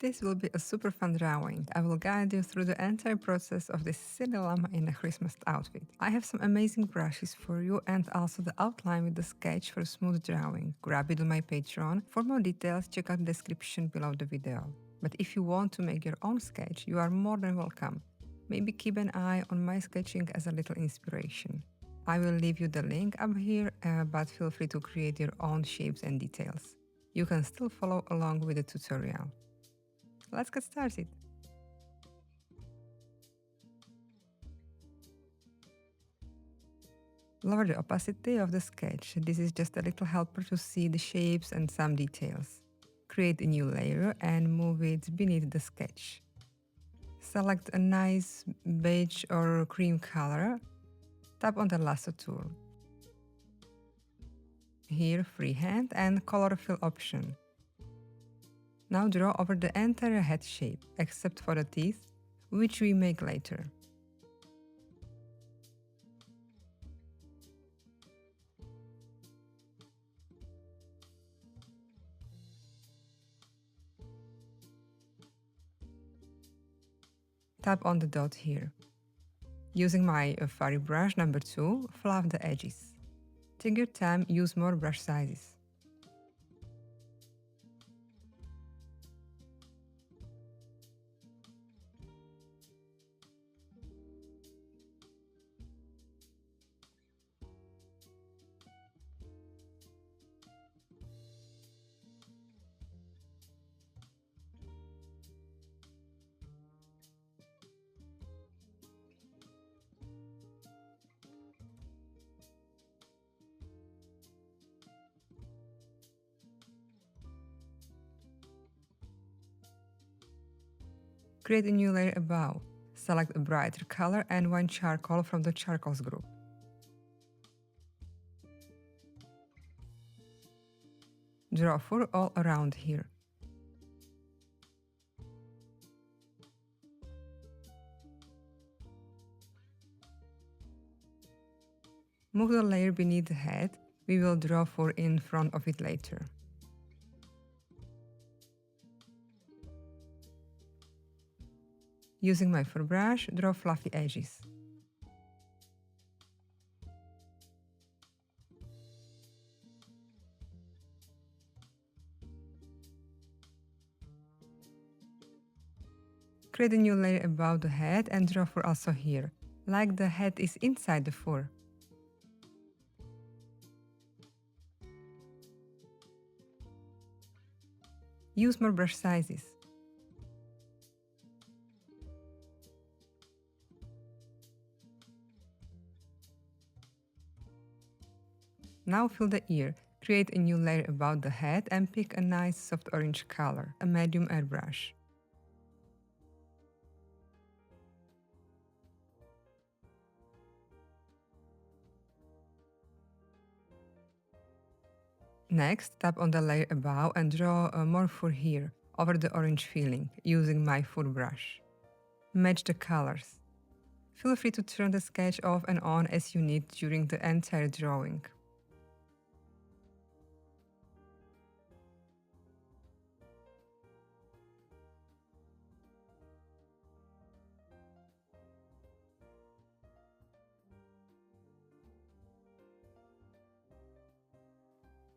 This will be a super fun drawing. I will guide you through the entire process of this silly llama in a Christmas outfit. I have some amazing brushes for you and also the outline with the sketch for a smooth drawing. Grab it on my Patreon. For more details, check out the description below the video. But if you want to make your own sketch, you are more than welcome. Maybe keep an eye on my sketching as a little inspiration. I will leave you the link up here, but feel free to create your own shapes and details. You can still follow along with the tutorial. Let's get started. Lower the opacity of the sketch. This is just a little helper to see the shapes and some details. Create a new layer and move it beneath the sketch. Select a nice beige or cream color. Tap on the lasso tool. Here, freehand and color fill option. Now draw over the entire head shape, except for the teeth, which we make later. Tap on the dot here. Using my furry brush number 2, fluff the edges. Take your time, use more brush sizes. Create a new layer above. Select a brighter color and one charcoal from the charcoals group. Draw fur all around here. Move the layer beneath the head. We will draw fur in front of it later. Using my fur brush, draw fluffy edges. Create a new layer above the head and draw fur also here, like the head is inside the fur. Use more brush sizes. Now fill the ear. Create a new layer above the head and pick a nice soft orange color, a medium airbrush. Next, tap on the layer above and draw more fur here, over the orange filling, using my fur brush. Match the colors. Feel free to turn the sketch off and on as you need during the entire drawing.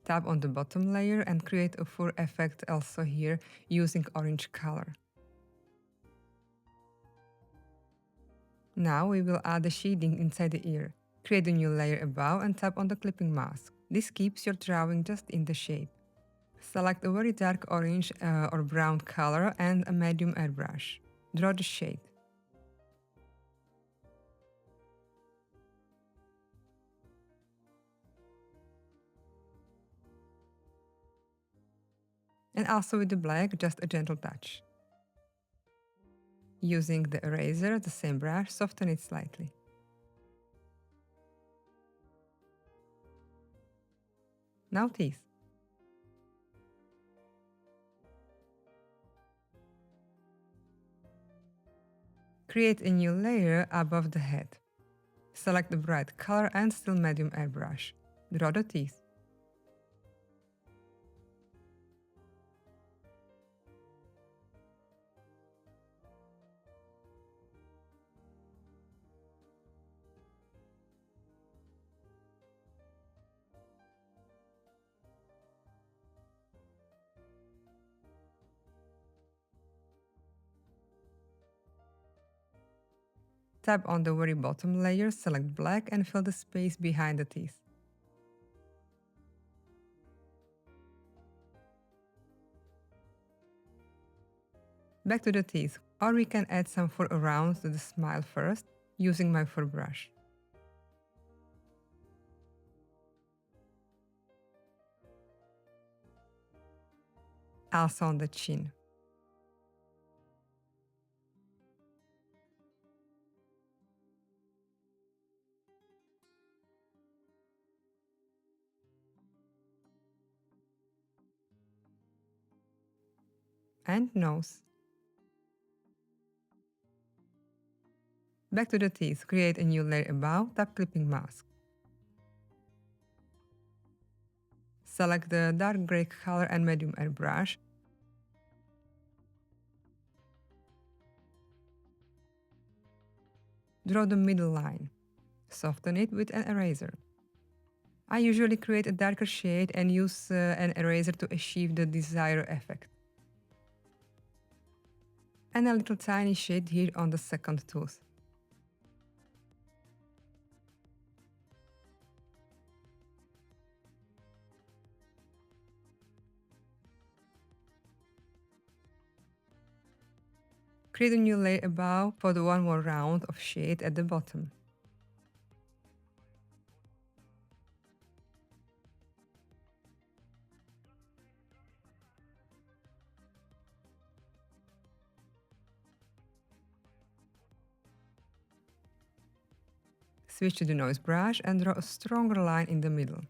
Tap on the bottom layer and create a fur effect also here using orange color. Now we will add the shading inside the ear. Create a new layer above and tap on the clipping mask. This keeps your drawing just in the shape. Select a very dark orange or brown color and a medium airbrush. Draw the shade. And also with the black, just a gentle touch. Using the eraser, the same brush, soften it slightly. Now teeth. Create a new layer above the head. Select the bright color and still medium airbrush. Draw the teeth. Tap on the very bottom layer, select black and fill the space behind the teeth. Back to the teeth, or we can add some fur around the smile first, using my fur brush. Also on the chin. And nose. Back to the teeth, create a new layer above, tap clipping mask. Select the dark gray color and medium airbrush. Draw the middle line. Soften it with an eraser. I usually create a darker shade and use an eraser to achieve the desired effect. And a little tiny shade here on the second tooth. Create a new layer above for the one more round of shade at the bottom. Switch to the noise brush and draw a stronger line in the middle.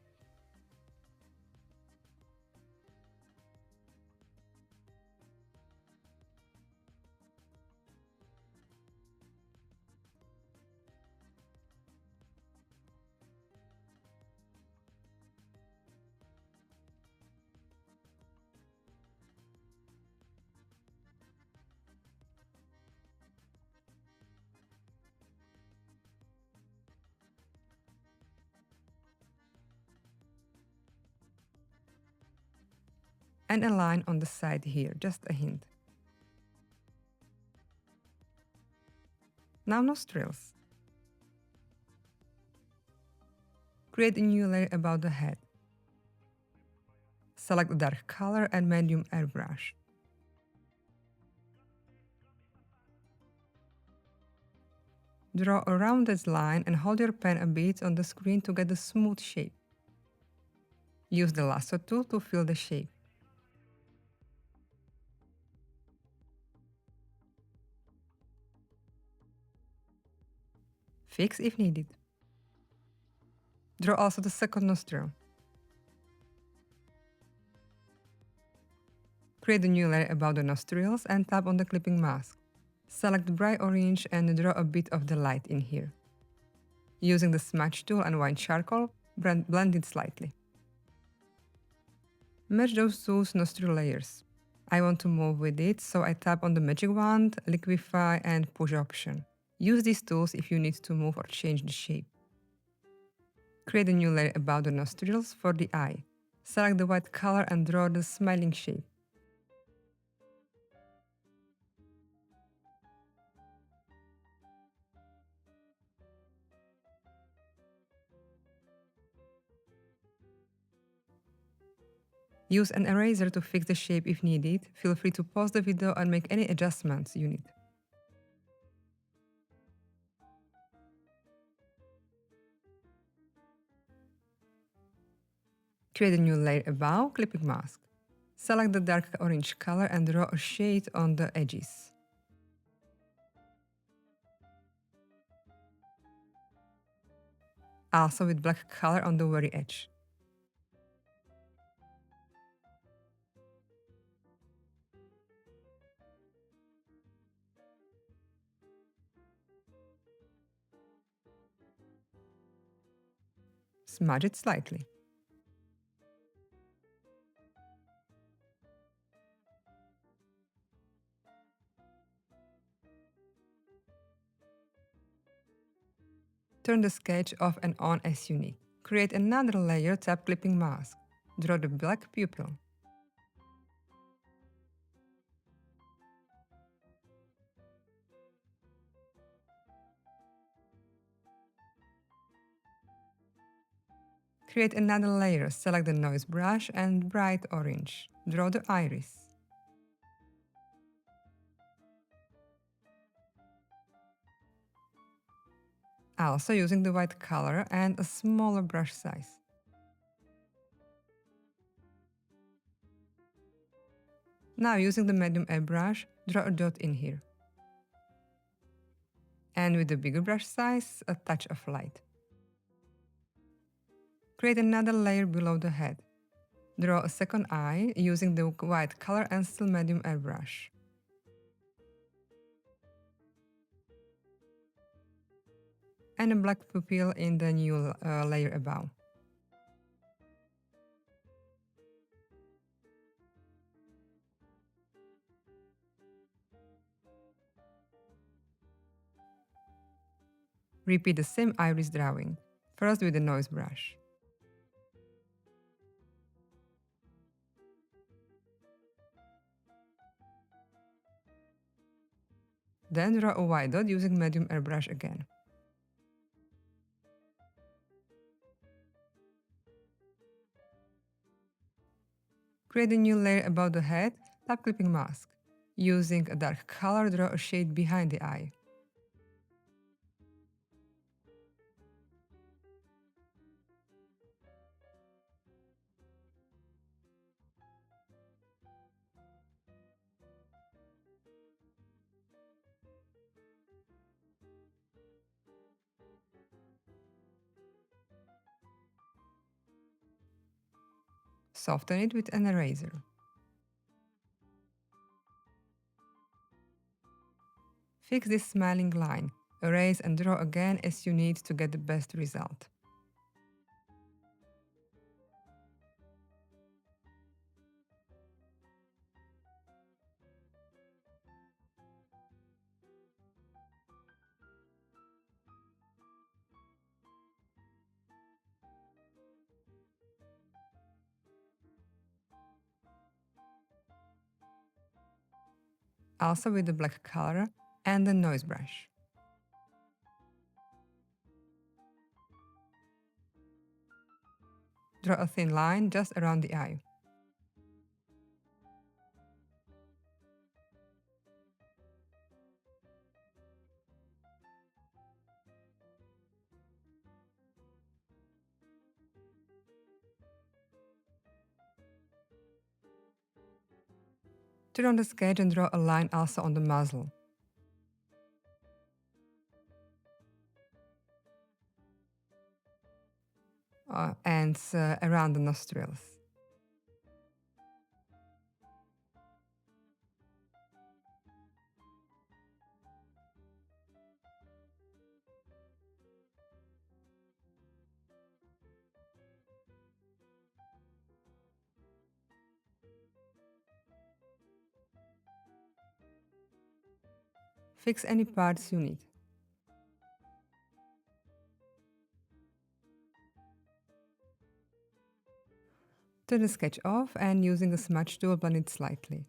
And a line on the side here, just a hint. Now nostrils. Create a new layer above the head. Select the dark color and medium airbrush. Draw a rounded line and hold your pen a bit on the screen to get a smooth shape. Use the lasso tool to fill the shape. Fix if needed. Draw also the second nostril. Create a new layer above the nostrils and tap on the clipping mask. Select bright orange and draw a bit of the light in here. Using the smudge tool and white charcoal, blend it slightly. Merge those two nostril layers. I want to move with it, so I tap on the magic wand, liquify and push option. Use these tools if you need to move or change the shape. Create a new layer above the nostrils for the eye. Select the white color and draw the smiling shape. Use an eraser to fix the shape if needed. Feel free to pause the video and make any adjustments you need. Create a new layer above, clipping mask. Select the dark orange color and draw a shade on the edges. Also with black color on the very edge. Smudge it slightly. Turn the sketch off and on as you need. Create another layer, tap clipping mask. Draw the black pupil. Create another layer, select the noise brush and bright orange. Draw the iris. Also using the white color and a smaller brush size. Now using the medium airbrush, draw a dot in here. And with the bigger brush size, a touch of light. Create another layer below the head. Draw a second eye using the white color and still medium airbrush. And a black pupil in the new layer above. Repeat the same iris drawing, first with the noise brush. Then draw a white dot using medium airbrush again. Create a new layer above the head, tap clipping mask. Using a dark color, draw a shade behind the eye. Soften it with an eraser. Fix this smiling line. Erase and draw again as you need to get the best result. Also with the black color and the noise brush. Draw a thin line just around the eye. Turn on the sketch and draw a line also on the muzzle. And around the nostrils. Fix any parts you need. Turn the sketch off and using a smudge tool blend it slightly.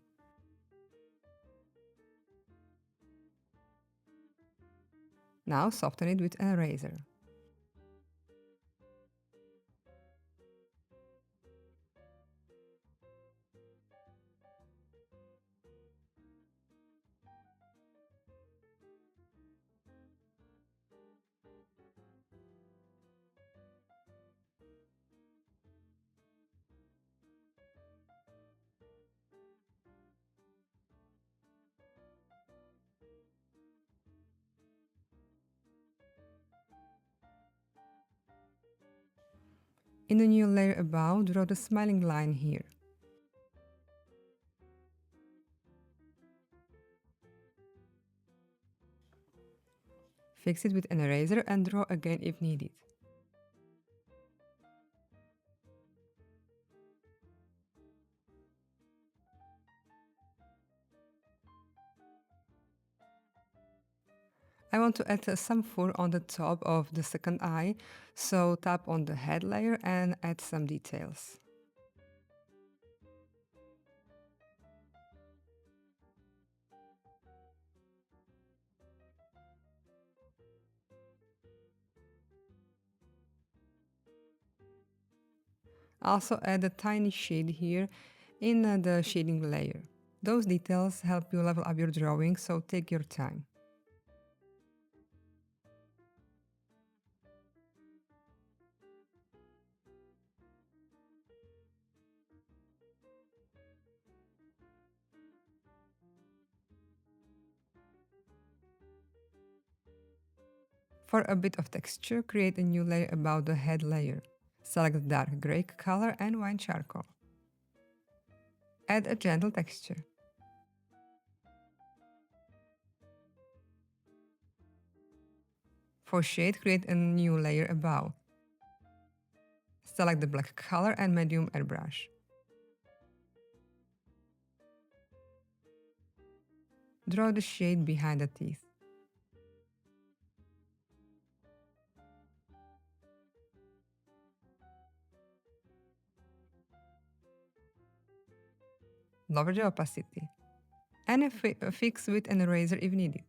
Now soften it with an eraser. In the new layer above, draw the smiling line here. Fix it with an eraser and draw again if needed. I want to add some fur on the top of the second eye, so tap on the head layer and add some details. Also add a tiny shade here in the shading layer. Those details help you level up your drawing, so take your time. For a bit of texture, create a new layer above the head layer. Select the dark gray color and wine charcoal. Add a gentle texture. For shade, create a new layer above. Select the black color and medium airbrush. Draw the shade behind the teeth. Lower the opacity. And fix with an eraser if needed.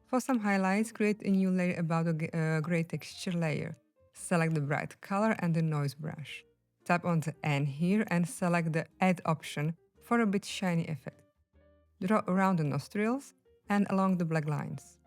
For some highlights, create a new layer above the gray texture layer. Select the bright color and the noise brush. Tap on the N here and select the Add option for a bit shiny effect. Draw around the nostrils and along the black lines.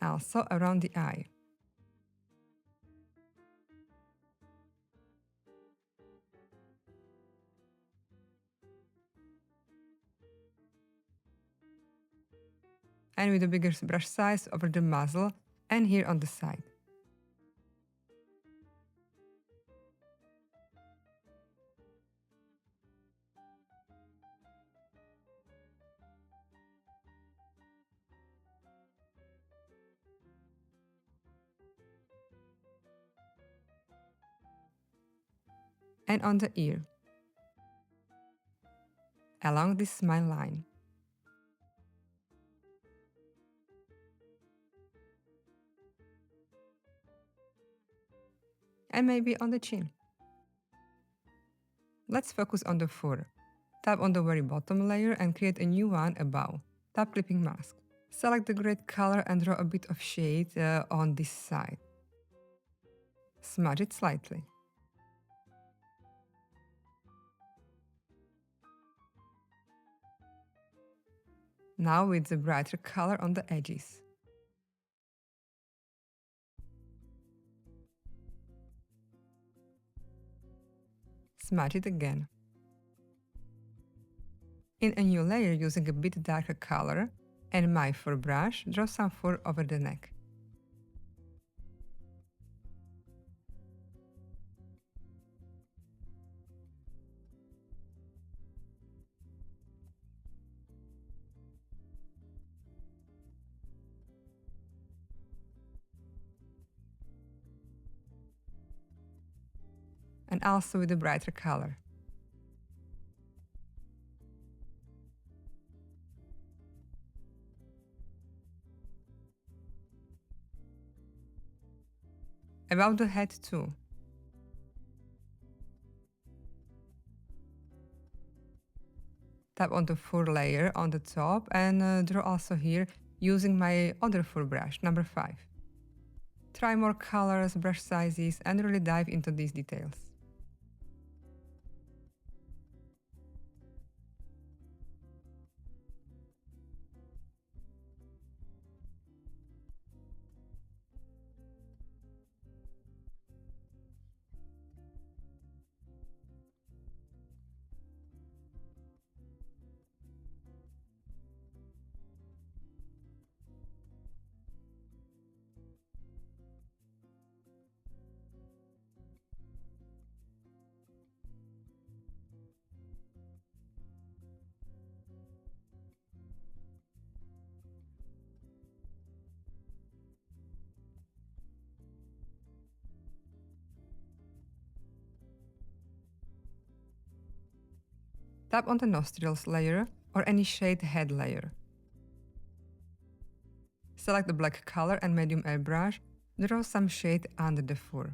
Also around the eye. And with a bigger brush size over the muzzle and here on the side. And on the ear. Along this smile line. And maybe on the chin. Let's focus on the fur. Tap on the very bottom layer and create a new one above. Tap clipping mask. Select the gray color and draw a bit of shade on this side. Smudge it slightly. Now with the brighter color on the edges. Smudge it again. In a new layer using a bit darker color and my fur brush, draw some fur over the neck. And also with a brighter color. About the head too. Tap on the fur layer on the top and draw also here using my other fur brush, number 5. Try more colors, brush sizes, and really dive into these details. Tap on the nostrils layer or any shade head layer. Select the black color and medium airbrush, draw some shade under the fur.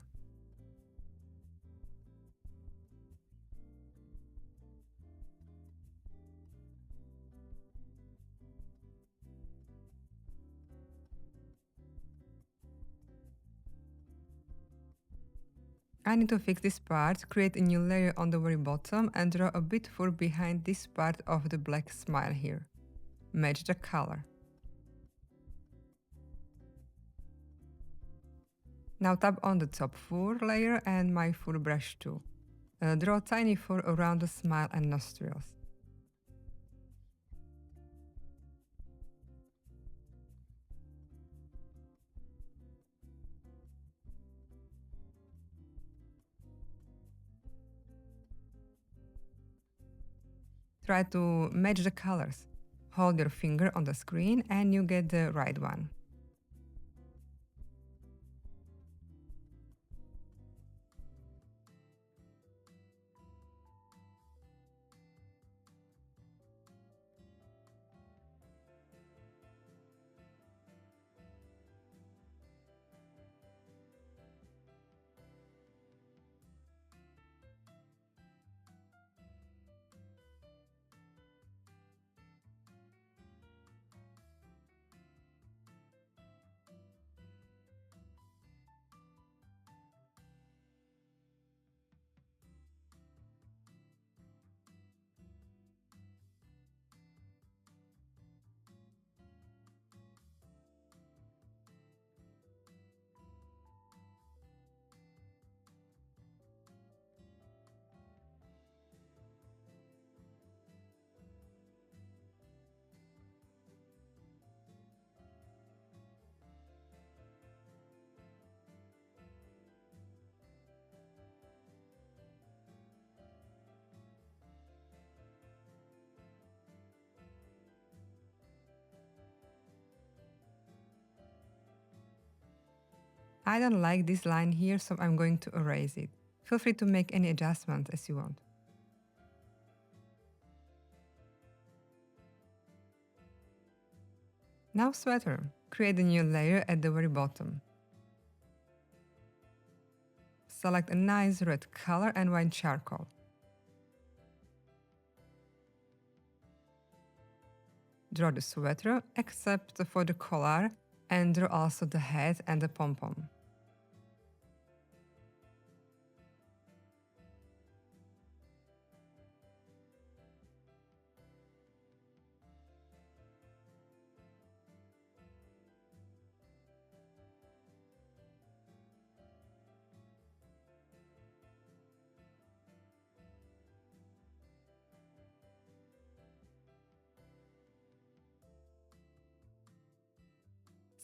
I need to fix this part, create a new layer on the very bottom and draw a bit fur behind this part of the black smile here. Match the color. Now tap on the top fur layer and my fur brush too. Draw tiny fur around the smile and nostrils. Try to match the colors. Hold your finger on the screen and you get the right one. I don't like this line here, so I'm going to erase it. Feel free to make any adjustment as you want. Now sweater. Create a new layer at the very bottom. Select a nice red color and white charcoal. Draw the sweater, except for the collar, and draw also the head and the pom-pom.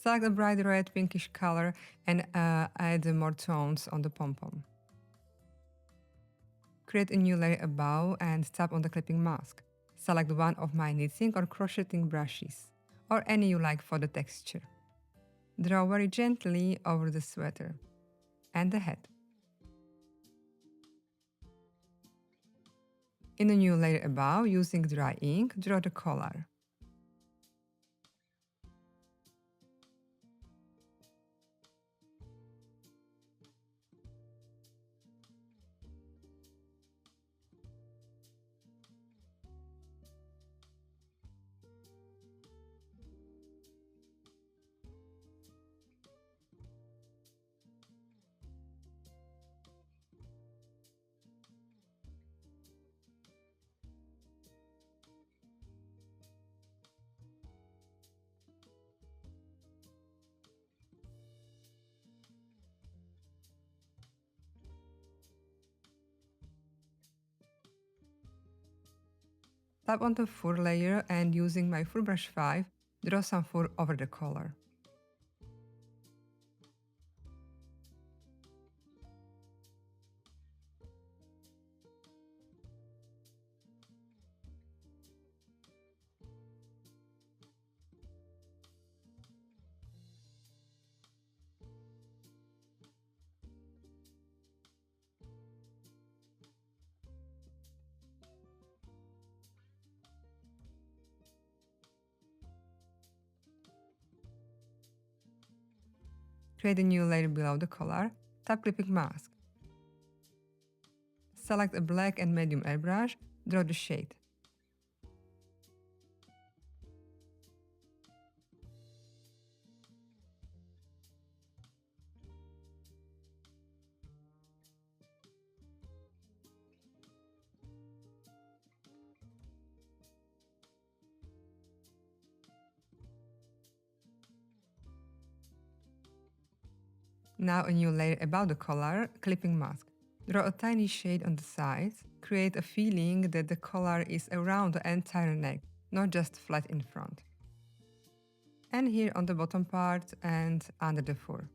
Select a bright red pinkish color and add more tones on the pom-pom. Create a new layer above and tap on the clipping mask. Select one of my knitting or crocheting brushes, or any you like for the texture. Draw very gently over the sweater and the head. In a new layer above, using dry ink, draw the collar. Tap on the fur layer and using my fur brush 5, draw some fur over the collar. Create a new layer below the collar, tap Clipping Mask. Select a black and medium airbrush, draw the shade. Now a new layer above the collar, Clipping Mask. Draw a tiny shade on the sides, create a feeling that the collar is around the entire neck, not just flat in front. And here on the bottom part and under the fur.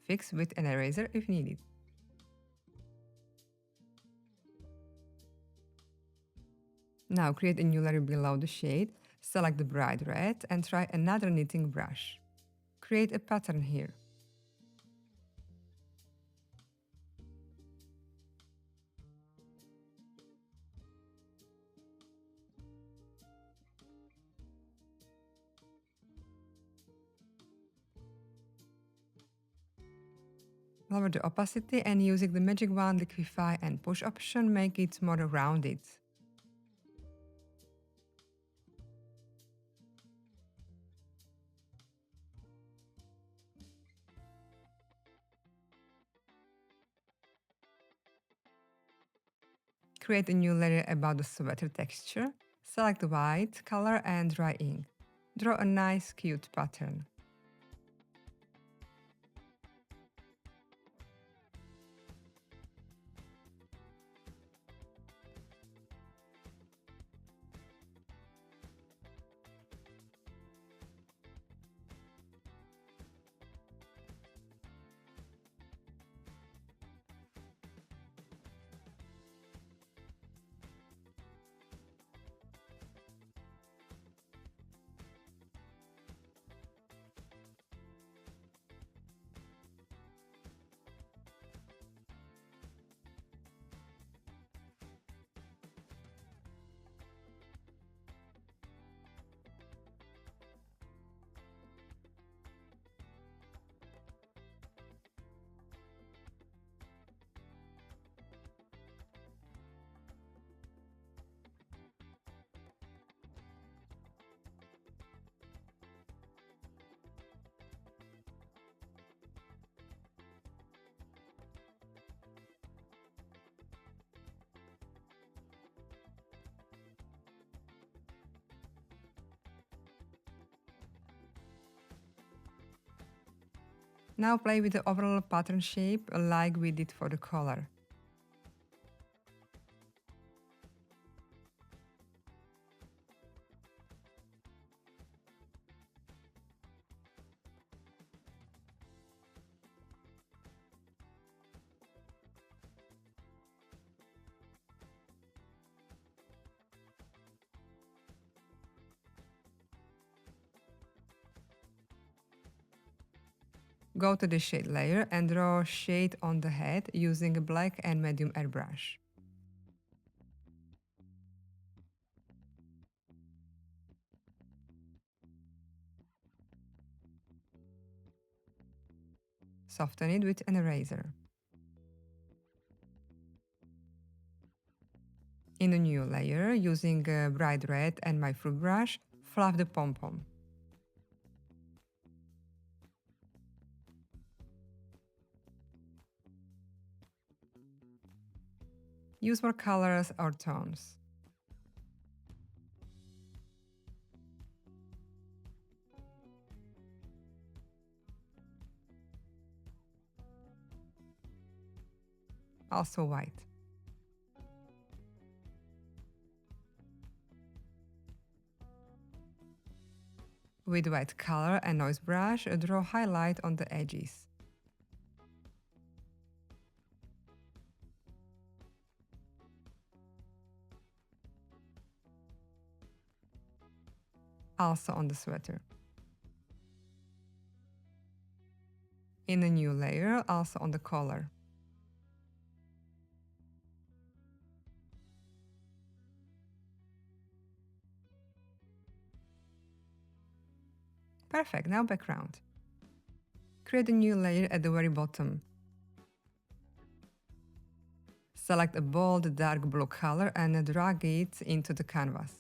Fix with an eraser if needed. Now create a new layer below the shade, select the bright red and try another knitting brush. Create a pattern here. Lower the opacity and using the magic wand liquify and push option make it more rounded. Create a new layer above the sweater texture, select the white color and dry ink. Draw a nice cute pattern. Now play with the overall pattern shape like we did for the collar. Go to the shade layer and draw shade on the head using a black and medium airbrush. Soften it with an eraser. In a new layer, using a bright red and my fruit brush, fluff the pom-pom. Use more colors or tones. Also white. With white color and noise brush, draw highlight on the edges. Also on the sweater. In a new layer, also on the collar. Perfect, now background. Create a new layer at the very bottom. Select a bold dark blue color and drag it into the canvas.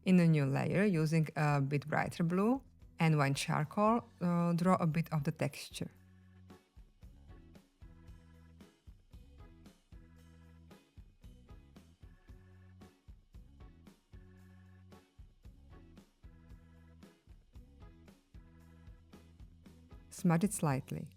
In a new layer, using a bit brighter blue and wine charcoal, draw a bit of the texture. Smudge it slightly.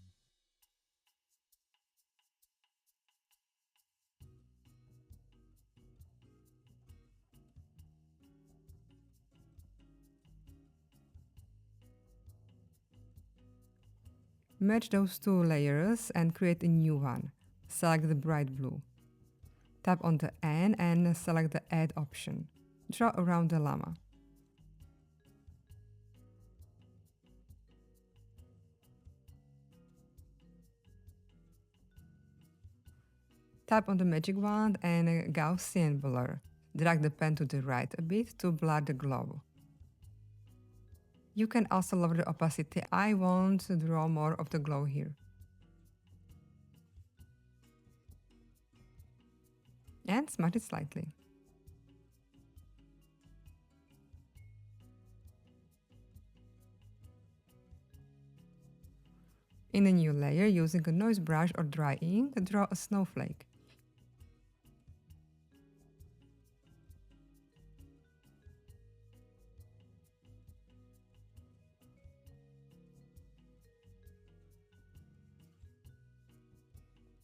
Merge those two layers and create a new one. Select the bright blue. Tap on the N and select the Add option. Draw around the llama. Tap on the magic wand and Gaussian blur. Drag the pen to the right a bit to blur the glow. You can also lower the opacity. I want to draw more of the glow here. And smudge it slightly. In a new layer, using a noise brush or dry ink, draw a snowflake.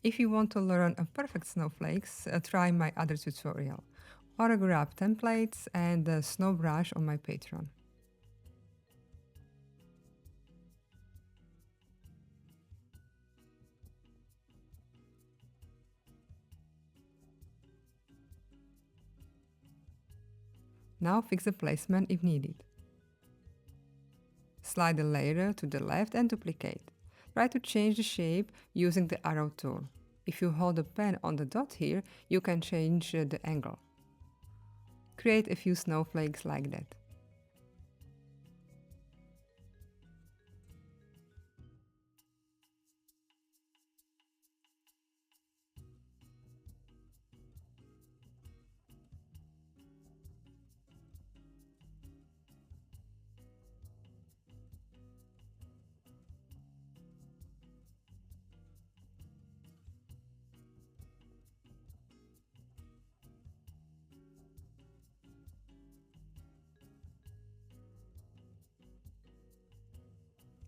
If you want to learn a perfect snowflakes, try my other tutorial, or grab templates and a snow brush on my Patreon. Now fix the placement if needed. Slide the layer to the left and duplicate. Try to change the shape using the arrow tool. If you hold the pen on the dot here, you can change the angle. Create a few snowflakes like that.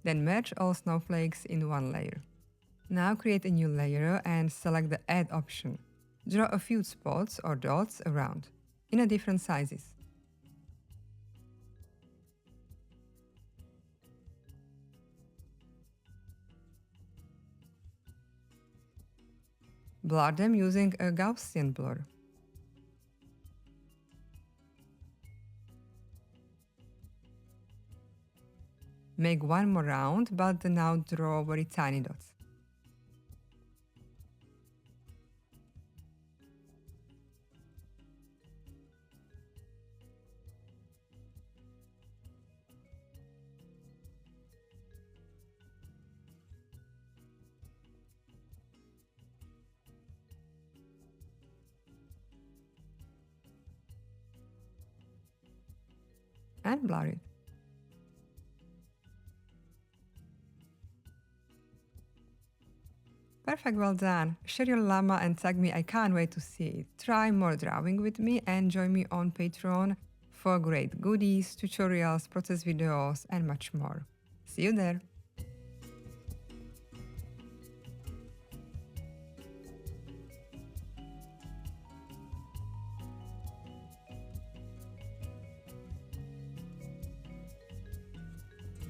Then merge all snowflakes in one layer. Now create a new layer and select the Add option. Draw a few spots or dots around, in a different sizes. Blur them using a Gaussian blur. Make one more round, but now draw very tiny dots. And blur it. Perfect, well done. Share your llama and tag me, I can't wait to see it. Try more drawing with me and join me on Patreon for great goodies, tutorials, process videos and much more. See you there!